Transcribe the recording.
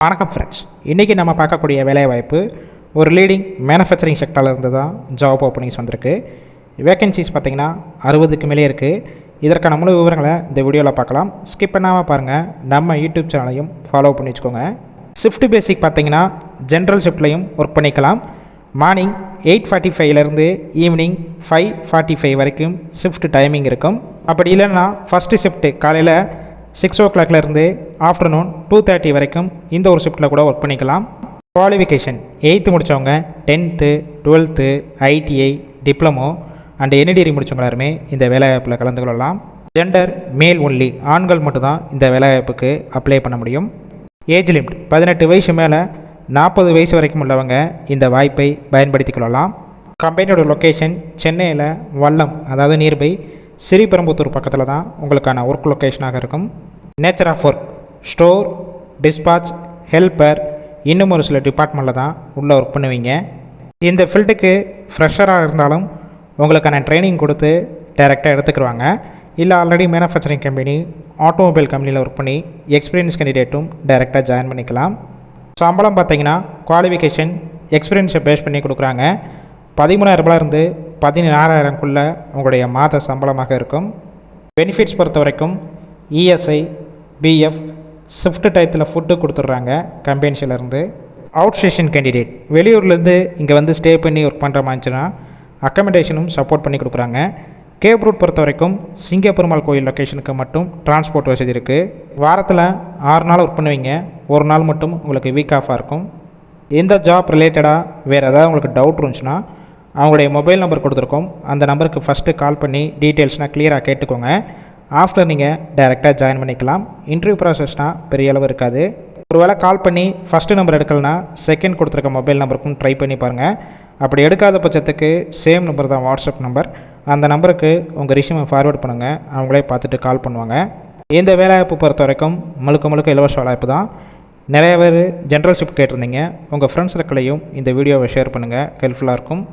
வணக்கம் ஃப்ரெண்ட்ஸ், இன்றைக்கி நம்ம பார்க்கக்கூடிய வேலைவாய்ப்பு ஒரு லீடிங் மேனுஃபேக்சரிங் செக்டரில் இருந்து தான் ஜாப் ஓப்பனிங்ஸ் வந்திருக்கு. வேகன்சிஸ் பார்த்திங்கன்னா 60க்கு மேலே இருக்குது. இதற்கான முழு விவரங்களை இந்த வீடியோவில் பார்க்கலாம். ஸ்கிப் பண்ணாமல் பாருங்கள். நம்ம யூடியூப் சேனலையும் ஃபாலோ பண்ணி வச்சுக்கோங்க. ஷிஃப்ட் பேசிக் பார்த்திங்கன்னா ஜென்ரல் ஷிஃப்ட்லையும் ஒர்க் பண்ணிக்கலாம். மார்னிங் 8:45லேருந்து ஈவினிங் 5:45 வரைக்கும் ஷிஃப்ட் டைமிங் இருக்கும். அப்படி இல்லைன்னா ஃபஸ்ட்டு ஷிஃப்ட்டு காலையில் 6 o'clockலேருந்து ஆஃப்டர்நூன் 2:30 வரைக்கும் இந்த ஒரு ஷிஃப்ட்டில் கூட ஒர்க் பண்ணிக்கலாம். குவாலிஃபிகேஷன் 8th முடித்தவங்க, 10th, 12th, ITI, diploma and NDRI முடித்தவங்க எல்லாருமே இந்த வேலைவாய்ப்பில் கலந்து கொள்ளலாம். ஜெண்டர் மேல் ஒன்லி, ஆண்கள் மட்டும்தான் இந்த வேலைவாய்ப்புக்கு அப்ளை பண்ண முடியும். ஏஜ் லிமிட் 18 வயசு மேலே 40 வயசு வரைக்கும் உள்ளவங்க இந்த வாய்ப்பை பயன்படுத்தி கொள்ளலாம். கம்பெனியோட லொக்கேஷன் சென்னையில் வல்லம், அதாவது நியர்பை ஸ்ரீபெரும்புத்தூர் பக்கத்தில் தான் உங்களுக்கான ஒர்க் லொக்கேஷனாக இருக்கும். Nature of work, store, dispatch, helper, இன்னும் ஒரு சில டிபார்ட்மெண்ட்டில் தான் உள்ளே ஒர்க் பண்ணுவீங்க. இந்த ஃபீல்டுக்கு ஃப்ரெஷராக இருந்தாலும் உங்களுக்கான ட்ரைனிங் கொடுத்து டைரெக்டாக எடுத்துக்கிடுவாங்க. இல்லை ஆல்ரெடி மேனுஃபேக்சரிங் கம்பெனி, ஆட்டோமொபைல் கம்பெனியில் ஒர்க் பண்ணி எக்ஸ்பீரியன்ஸ் கேண்டிடேட்டும் டைரெக்டாக ஜாயின் பண்ணிக்கலாம். சம்பளம் பார்த்தீங்கன்னா குவாலிஃபிகேஷன் எக்ஸ்பீரியன்ஸை பேஸ் பண்ணி கொடுக்குறாங்க. 13,000 14,000 உங்களுடைய மாத சம்பளமாக இருக்கும். பெனிஃபிட்ஸ் பொறுத்த வரைக்கும் ESI, BF, ஷிஃப்ட் டயத்தில் ஃபுட்டு கொடுத்துட்றாங்க கம்பெனிஸிலேருந்து. அவுட் ஸ்டேஷன் கேண்டிடேட் வெளியூர்லேருந்து இங்கே வந்து ஸ்டே பண்ணி ஒர்க் பண்ணுற மாதிரிச்சுன்னா அக்கமடேஷனும் சப்போர்ட் பண்ணி கொடுக்குறாங்க. கேப் ரூட் பொறுத்த வரைக்கும் சிங்கப்பெருமாள் கோயில் லொக்கேஷனுக்கு மட்டும் டிரான்ஸ்போர்ட் வசதி இருக்குது. வாரத்தில் 6 நாள் ஒர்க் பண்ணுவீங்க, ஒரு நாள் மட்டும் உங்களுக்கு வீக் ஆஃபாக இருக்கும். இந்த ஜாப் ரிலேட்டடாக வேறு ஏதாவது உங்களுக்கு டவுட் இருந்துச்சுன்னா அவங்களுடைய மொபைல் நம்பர் கொடுத்துருக்கோம், அந்த நம்பருக்கு ஃபஸ்ட்டு கால் பண்ணி டீட்டெயில்ஸ்னால் கிளியராக கேட்டுக்கோங்க. ஆஃப்டர் நீங்கள் டைரெக்டாக ஜாயின் பண்ணிக்கலாம். இன்டர்வியூ ப்ராசஸ்னால் பெரிய அளவு இருக்காது. ஒரு வேளை கால் பண்ணி ஃபஸ்ட்டு நம்பர் எடுக்கலைன்னா செகண்ட் கொடுத்துருக்க மொபைல் நம்பருக்கும் ட்ரை பண்ணி பாருங்கள். அப்படி எடுக்காத பட்சத்துக்கு சேம் நம்பர் தான் வாட்ஸ்அப் நம்பர், அந்த நம்பருக்கு உங்கள் ரிஷ்யூமை ஃபார்வேர்ட் பண்ணுங்கள், அவங்களே பார்த்துட்டு கால் பண்ணுவாங்க. இந்த வேலைவாய்ப்பு பொறுத்த வரைக்கும் முழுக்க இலவச வேலைவாய்ப்பு தான். நிறைய பேர் ஜென்ரல் ஷிஃப்ட் கேட்டிருந்தீங்க. உங்கள் ஃப்ரெண்ட்ஸ் சர்க்கிளையும் இந்த வீடியோவை ஷேர் பண்ணுங்கள், ஹெல்ப்ஃபுல்லாக இருக்கும்.